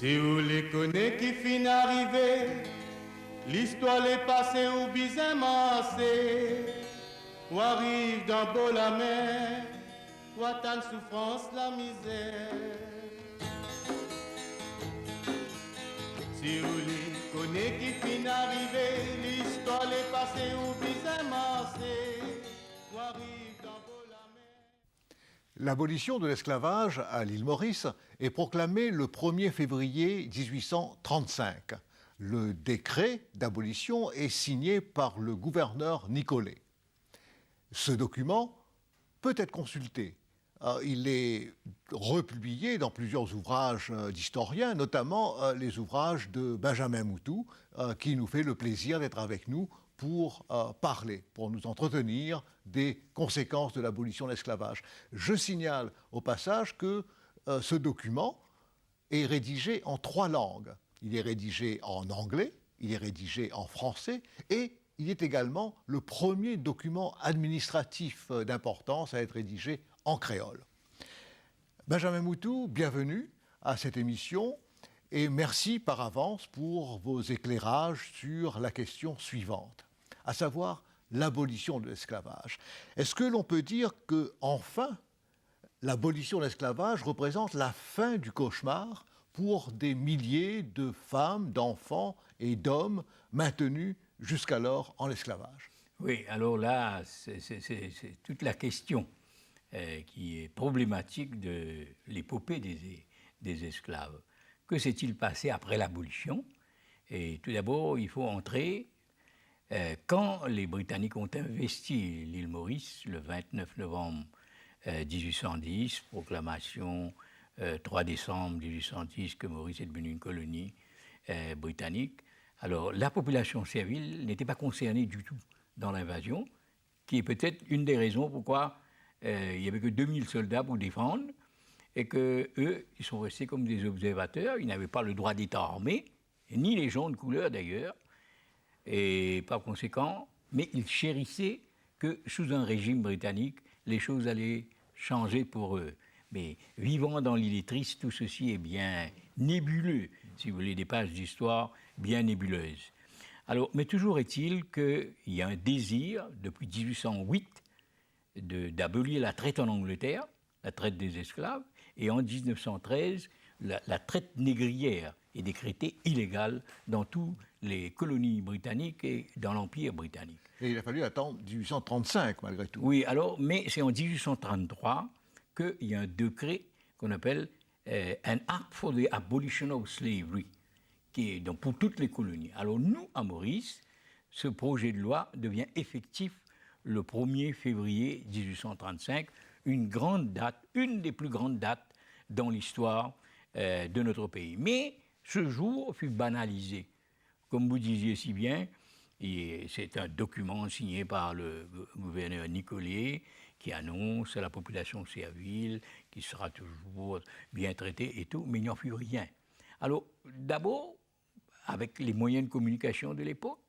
Si vous les connaissez qui fin arrivé, l'histoire est passée ou bien massé, ou arrive dans beau la mer, ou attend souffrance la misère. Si vous les connaissez qui fin arrivé, l'histoire est passée ou bien massé, ou arrive dans beau la mer. L'abolition de l'esclavage à l'île Maurice est proclamée le 1er février 1835. Le décret d'abolition est signé par le gouverneur Nicolet. Ce document peut être consulté. Il est republié dans plusieurs ouvrages d'historiens, notamment les ouvrages de Benjamin Moutou, qui nous fait le plaisir d'être avec nous pour parler, pour nous entretenir des conséquences de l'abolition de l'esclavage. Je signale au passage que ce document est rédigé en 3 langues. Il est rédigé en anglais, il est rédigé en français et il est également le premier document administratif d'importance à être rédigé en créole. Benjamin Moutou, bienvenue à cette émission et merci par avance pour vos éclairages sur la question suivante, à savoir l'abolition de l'esclavage. Est-ce que l'on peut dire que, enfin, l'abolition de l'esclavage représente la fin du cauchemar pour des milliers de femmes, d'enfants et d'hommes maintenus jusqu'alors en esclavage? Oui, alors là, c'est toute la question qui est problématique de l'épopée des esclaves. Que s'est-il passé après l'abolition? Et tout d'abord, il faut entrer quand les Britanniques ont investi l'île Maurice le 29 novembre 1810, proclamation 3 décembre 1810 que Maurice est devenue une colonie britannique. Alors, la population servile n'était pas concernée du tout dans l'invasion, qui est peut-être une des raisons pourquoi il n'y avait que 2000 soldats pour défendre, et qu'eux, ils sont restés comme des observateurs, ils n'avaient pas le droit d'être armés, ni les gens de couleur d'ailleurs, et par conséquent, mais ils chérissaient que sous un régime britannique, les choses allaient changer pour eux. Mais vivant dans l'illettrisme, tout ceci est bien nébuleux, si vous voulez, des pages d'histoire bien nébuleuses. Alors, mais toujours est-il qu'il y a un désir, depuis 1808, d'abolir la traite en Angleterre, la traite des esclaves, et en 1913, la traite négrière est décrétée illégale dans toutes les colonies britanniques et dans l'Empire britannique. Et il a fallu attendre 1835, malgré tout. Oui, alors, mais c'est en 1833 qu'il y a un décret qu'on appelle An Act for the Abolition of Slavery, qui est donc pour toutes les colonies. Alors nous, à Maurice, ce projet de loi devient effectif le 1er février 1835, une grande date, une des plus grandes dates dans l'histoire de notre pays. Mais ce jour fut banalisé. Comme vous disiez si bien, et c'est un document signé par le gouverneur Nicolet qui annonce à la population servile qu'il sera toujours bien traité et tout, mais il n'y en fut rien. Alors, d'abord, avec les moyens de communication de l'époque,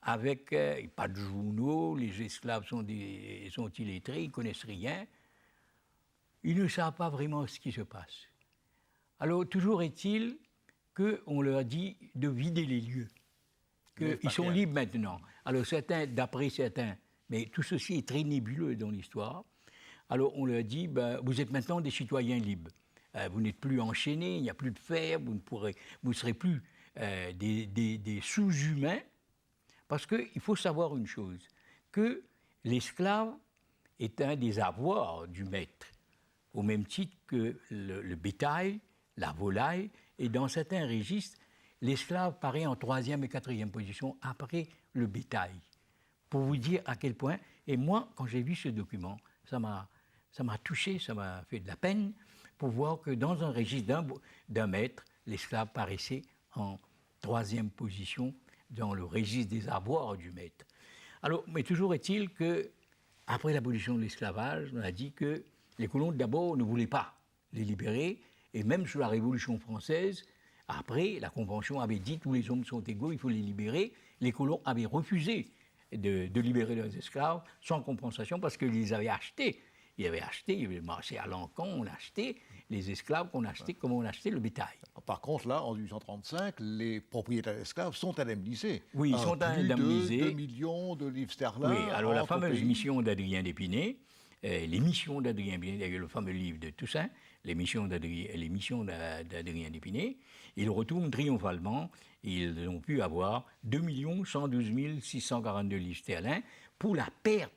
avec pas de journaux, les esclaves sont illettrés, ils ne connaissent rien, ils ne savent pas vraiment ce qui se passe. Alors, toujours est-il qu'on leur dit de vider les lieux, qu'ils sont libres maintenant. Alors, d'après certains, mais tout ceci est très nébuleux dans l'histoire, alors on leur dit, vous êtes maintenant des citoyens libres. Vous n'êtes plus enchaînés, il n'y a plus de fer, vous ne serez plus des sous-humains, parce qu'il faut savoir une chose, que l'esclave est un des avoirs du maître, au même titre que le bétail, la volaille, et dans certains registres, l'esclave paraît en 3e et 4e position après le bétail. Pour vous dire à quel point, et moi, quand j'ai vu ce document, ça m'a touché, ça m'a fait de la peine, pour voir que dans un registre d'un maître, l'esclave paraissait en 3e position dans le registre des avoirs du maître. Alors, mais toujours est-il qu'après l'abolition de l'esclavage, on a dit que les colons, d'abord, ne voulaient pas les libérer, et même sous la Révolution française, après, la Convention avait dit tous les hommes sont égaux, il faut les libérer. Les colons avaient refusé de libérer leurs esclaves sans compensation parce qu'ils les avaient achetés. qui avait acheté, il avait marché à l'encan, on achetait les esclaves qu'on achetait comme on achetait le bétail. Par contre, là, en 1835, les propriétaires d'esclaves sont indemnisés. Oui, ils sont indemnisés. Plus de 2 millions de livres sterling. Oui, alors la entre fameuse pays. mission d'Adrien d'Épinay, les missions d'Adrien d'Épinay, il y a eu le fameux livre de Toussaint, les missions d'Adrien d'Épinay, ils retournent triomphalement, ils ont pu avoir 2 112 642 livres sterling pour la perte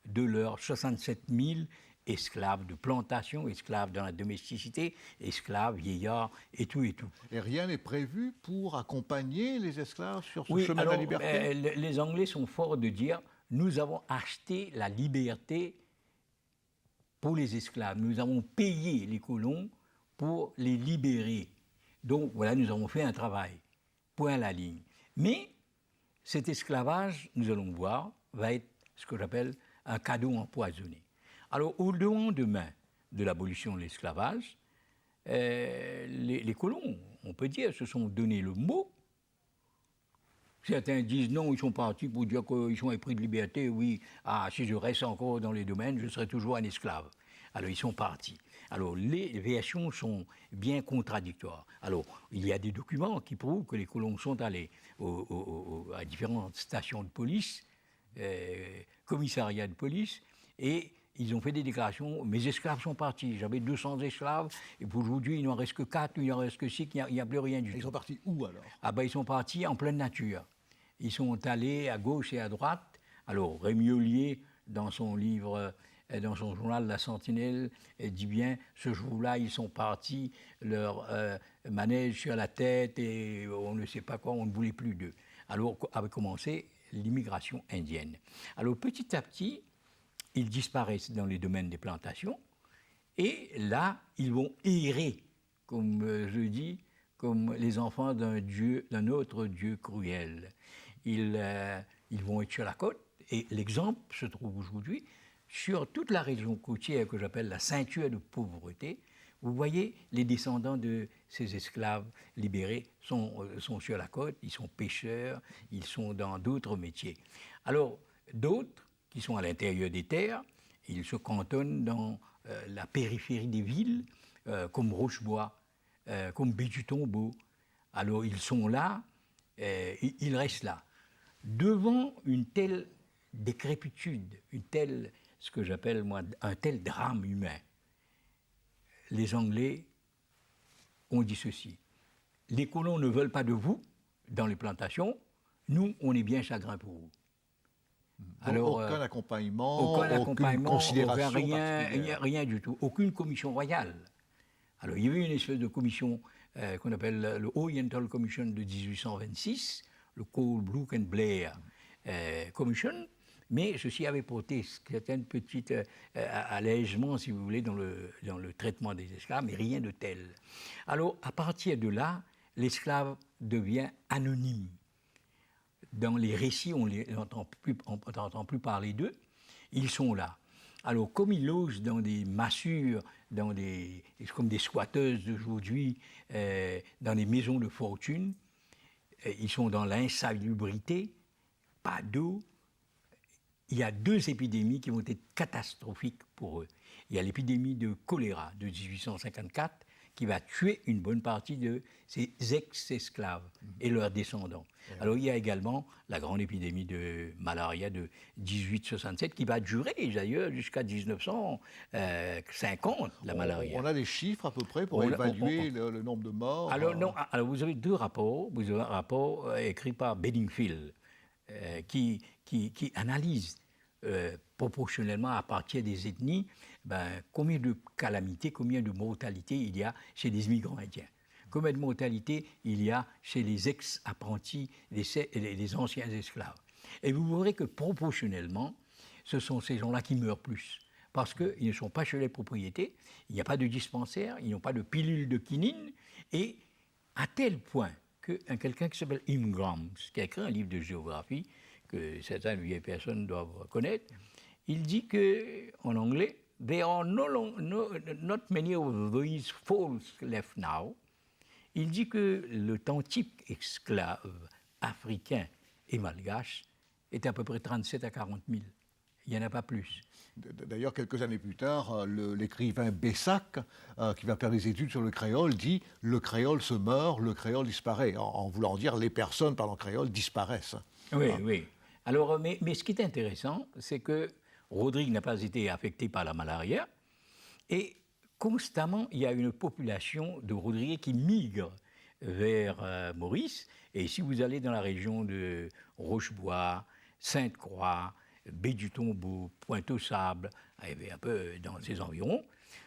de leurs 67 000 esclaves de plantation, esclaves dans la domesticité, esclaves, vieillards et tout et tout. Et rien n'est prévu pour accompagner les esclaves sur ce Oui, chemin alors, de la liberté. les Anglais sont forts de dire nous avons acheté la liberté pour les esclaves, nous avons payé les colons pour les libérer. Donc voilà, nous avons fait un travail. Point à la ligne. Mais cet esclavage, nous allons voir, va être ce que j'appelle un cadeau empoisonné. Alors, au lendemain de l'abolition de l'esclavage, les colons, on peut dire, se sont donné le mot. Certains disent non, ils sont partis pour dire qu'ils sont épris de liberté. Oui, si je reste encore dans les domaines, je serai toujours un esclave. Alors, ils sont partis. Alors, les versions sont bien contradictoires. Alors, il y a des documents qui prouvent que les colons sont allés à différentes stations de police, commissariats de police, et ils ont fait des déclarations. Mes esclaves sont partis. J'avais 200 esclaves, et aujourd'hui, il n'en reste que 4, il n'en reste que 6, il n'y a plus rien du tout. Ils sont partis où alors? Ils sont partis en pleine nature. Ils sont allés à gauche et à droite. Alors, Rémi Ollier, dans son livre, dans son journal La Sentinelle, dit bien, ce jour-là, ils sont partis, leur manège sur la tête, et on ne sait pas quoi, on ne voulait plus d'eux. Alors avait commencé l'immigration indienne. Alors, petit à petit, ils disparaissent dans les domaines des plantations, et là, ils vont errer, comme je dis, comme les enfants d'un autre Dieu cruel. Ils vont être sur la côte, et l'exemple se trouve aujourd'hui sur toute la région côtière que j'appelle la ceinture de pauvreté. Vous voyez, les descendants de ces esclaves libérés sont sur la côte, ils sont pêcheurs, ils sont dans d'autres métiers. Alors, d'autres qui sont à l'intérieur des terres, ils se cantonnent dans la périphérie des villes, comme Rochebois, comme Baie-du-Tombeau. Alors, ils sont là, ils restent là. Devant une telle décrépitude, ce que j'appelle moi un tel drame humain, les Anglais ont dit ceci: les colons ne veulent pas de vous dans les plantations, nous on est bien chagrins pour vous. Alors, aucun accompagnement, aucune considération rien du tout, aucune commission royale. Alors il y avait une espèce de commission qu'on appelle le Oriental Commission de 1826, le Colebrook and Blair Commission, mais ceci avait porté certaines petites allègements, si vous voulez, dans le traitement des esclaves, mais rien de tel. Alors, à partir de là, l'esclave devient anonyme. Dans les récits, on n'entend plus parler d'eux, ils sont là. Alors, comme ils logent dans des massures, comme des squatteuses d'aujourd'hui, dans des maisons de fortune, ils sont dans l'insalubrité, pas d'eau. Il y a 2 épidémies qui vont être catastrophiques pour eux. Il y a l'épidémie de choléra de 1854 qui va tuer une bonne partie de ces ex-esclaves et leurs descendants. Alors il y a également la grande épidémie de malaria de 1867 qui va durer d'ailleurs jusqu'à 1950, la malaria. On a des chiffres à peu près pour évaluer le nombre de morts? Alors non, alors vous avez 2 rapports. Vous avez un rapport écrit par Bedingfield qui analyse proportionnellement à partir des ethnies combien de calamités, combien de mortalité il y a chez les immigrants indiens. Combien de mortalité il y a chez les ex-apprentis, les anciens esclaves. Et vous verrez que proportionnellement, ce sont ces gens-là qui meurent plus. Parce qu'ils ne sont pas chez les propriétés, il n'y a pas de dispensaire, ils n'ont pas de pilule de quinine, et à tel point que quelqu'un qui s'appelle Ingrams, qui a écrit un livre de géographie, que certaines vieilles personnes doivent connaître, il dit qu'en anglais, there are not many of these folks left now. Il dit que l'authentique esclave africain et malgache est à peu près 37 à 40 000. Il n'y en a pas plus. D'ailleurs, quelques années plus tard, l'écrivain Bessac, qui va faire des études sur le créole, dit « le créole se meurt, le créole disparaît », en voulant dire « les personnes parlant créole disparaissent ». Oui, oui. Alors, mais ce qui est intéressant, c'est que Rodrigue n'a pas été affecté par la malaria et constamment, il y a une population de Rodriguais qui migre vers Maurice. Et si vous allez dans la région de Rochebois, Sainte-Croix, Baie-du-Tombeau, Pointe-aux-Sables, un peu dans ces environs,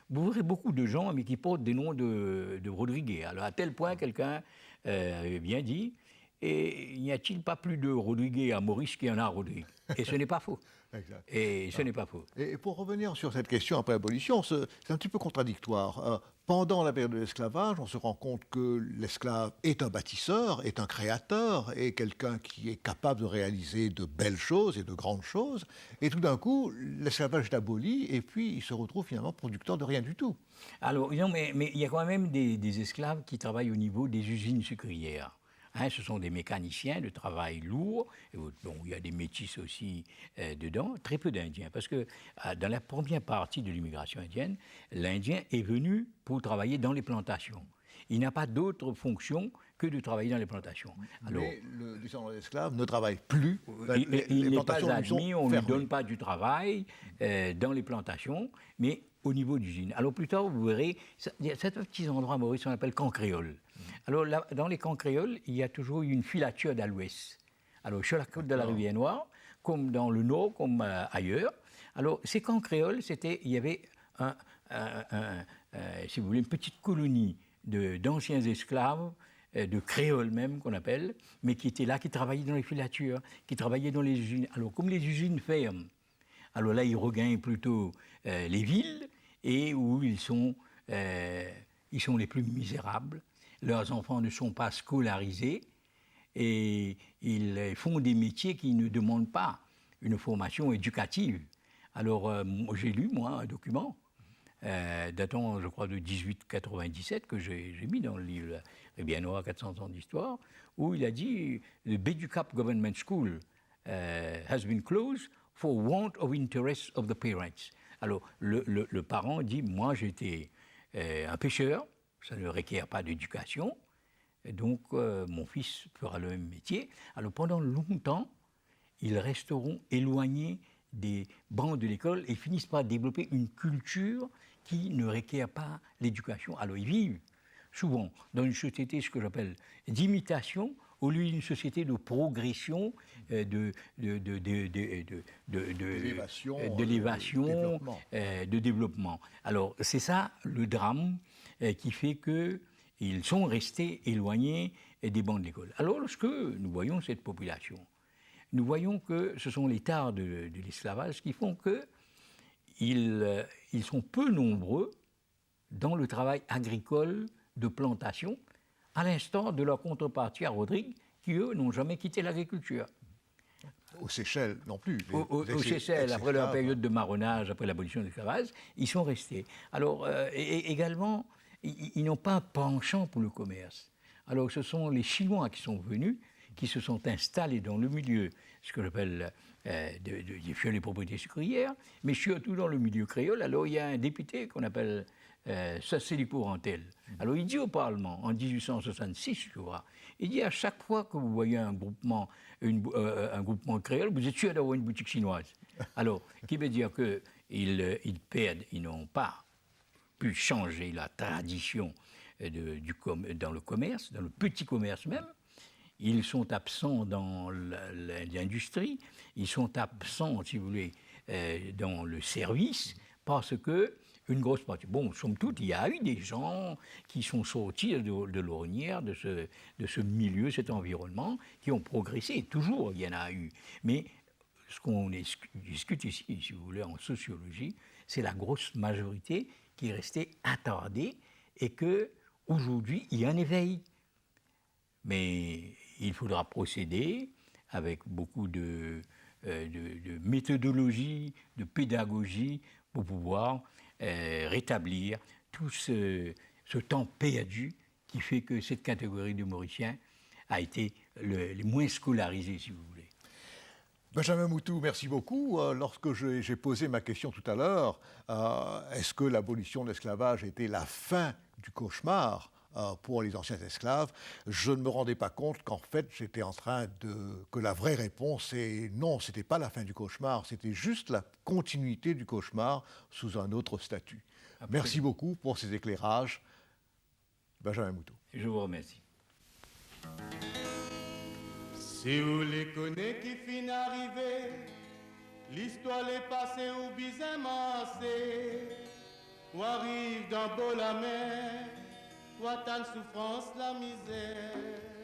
vous verrez beaucoup de gens mais qui portent des noms de Rodriguais. Alors à tel point, quelqu'un avait bien dit, et n'y a-t-il pas plus de Rodriguais à Maurice qu'il y en a à Rodrigue? Et ce n'est pas faux. Exact. Et ce n'est pas faux. Et pour revenir sur cette question après l'abolition, c'est un petit peu contradictoire. Pendant la période de l'esclavage, on se rend compte que l'esclave est un bâtisseur, est un créateur, est quelqu'un qui est capable de réaliser de belles choses et de grandes choses. Et tout d'un coup, l'esclavage est aboli et puis il se retrouve finalement producteur de rien du tout. Alors, non, mais il y a quand même des esclaves qui travaillent au niveau des usines sucrières. Hein, ce sont des mécaniciens de travail lourd. Bon, il y a des métis aussi dedans, très peu d'Indiens. Parce que dans la première partie de l'immigration indienne, l'Indien est venu pour travailler dans les plantations. Il n'a pas d'autre fonction que de travailler dans les plantations. Alors, mais le descendant d'esclave ne travaille plus. Il n'est pas admis, on ne lui donne pas du travail dans les plantations, mais au niveau d'usine. Alors plus tard, vous verrez, il y a certains petits endroits à Maurice qu'on appelle camps créoles. Alors là, dans les camps créoles, il y a toujours eu une filature d'à l'ouest. Alors sur la côte de la Rivière Noire, comme dans le nord, comme ailleurs. Alors ces camps créoles, il y avait si vous voulez, une petite colonie d'anciens esclaves, de créoles même qu'on appelle, mais qui étaient là, qui travaillaient dans les filatures, qui travaillaient dans les usines. Alors comme les usines ferment, alors là ils regagnent plutôt les villes et où ils sont les plus misérables. Leurs enfants ne sont pas scolarisés et ils font des métiers qui ne demandent pas une formation éducative. Alors, j'ai lu, moi, un document datant, je crois, de 1897 que j'ai mis dans le livre Rivière Noire, 400 ans d'histoire, où il a dit « The Beducap Government School has been closed for want of interest of the parents ». Alors, le parent dit « Moi, j'étais un pêcheur, ça ne requiert pas d'éducation, donc mon fils fera le même métier. » Alors, pendant longtemps, ils resteront éloignés des bancs de l'école et finissent par développer une culture qui ne requiert pas l'éducation. Alors, ils vivent souvent dans une société, ce que j'appelle d'imitation, au lieu d'une société de progression, d'élévation, de développement. Alors, c'est ça le drame qui fait qu'ils sont restés éloignés des bancs de l'école. Alors, lorsque nous voyons cette population, nous voyons que ce sont les tares de l'esclavage qui font qu'ils sont peu nombreux dans le travail agricole de plantation, à l'instar de leur contrepartie à Rodrigue, qui, eux, n'ont jamais quitté l'agriculture. Aux Seychelles non plus. Aux Seychelles, après leur période de marronnage, après l'abolition de l'esclavage, ils sont restés. Alors, également, ils n'ont pas un penchant pour le commerce. Alors, ce sont les Chinois qui sont venus, qui se sont installés dans le milieu, ce que j'appelle des fioles et propriétés sucrières, mais surtout dans le milieu créole. Alors, il y a un député qu'on appelle Sasselipo Rantel. Alors, il dit au Parlement, en 1866, je crois, il dit à chaque fois que vous voyez un groupement créole, vous êtes sûr d'avoir une boutique chinoise. Alors, qui veut dire qu'ils perdent, ils n'ont pas pu changer la tradition dans le commerce, dans le petit commerce même. Ils sont absents dans l'industrie, ils sont absents, si vous voulez, dans le service, parce que une grosse partie. Bon, somme toute, il y a eu des gens qui sont sortis de l'ornière, de ce milieu, cet environnement, qui ont progressé. Toujours, il y en a eu. Mais ce qu'on discute ici, si vous voulez, en sociologie, c'est la grosse majorité qui est restée attardée et qu'aujourd'hui, il y a un éveil. Mais il faudra procéder avec beaucoup de méthodologie, de pédagogie pour pouvoir rétablir tout ce temps perdu qui fait que cette catégorie de Mauriciens a été les moins scolarisés, si vous voulez. Benjamin Moutou, merci beaucoup. Lorsque j'ai posé ma question tout à l'heure, est-ce que l'abolition de l'esclavage était la fin du cauchemar pour les anciens esclaves, je ne me rendais pas compte qu'en fait j'étais en train que la vraie réponse est non, c'était pas la fin du cauchemar, c'était juste la continuité du cauchemar sous un autre statut. Absolument. Merci beaucoup pour ces éclairages, Benjamin Moutou. Je vous remercie. Si vous les connaissez qui finissent d'arriver, l'histoire est passée ou bien massée, ou arrive dans beau la mer, ou attend souffrance la misère.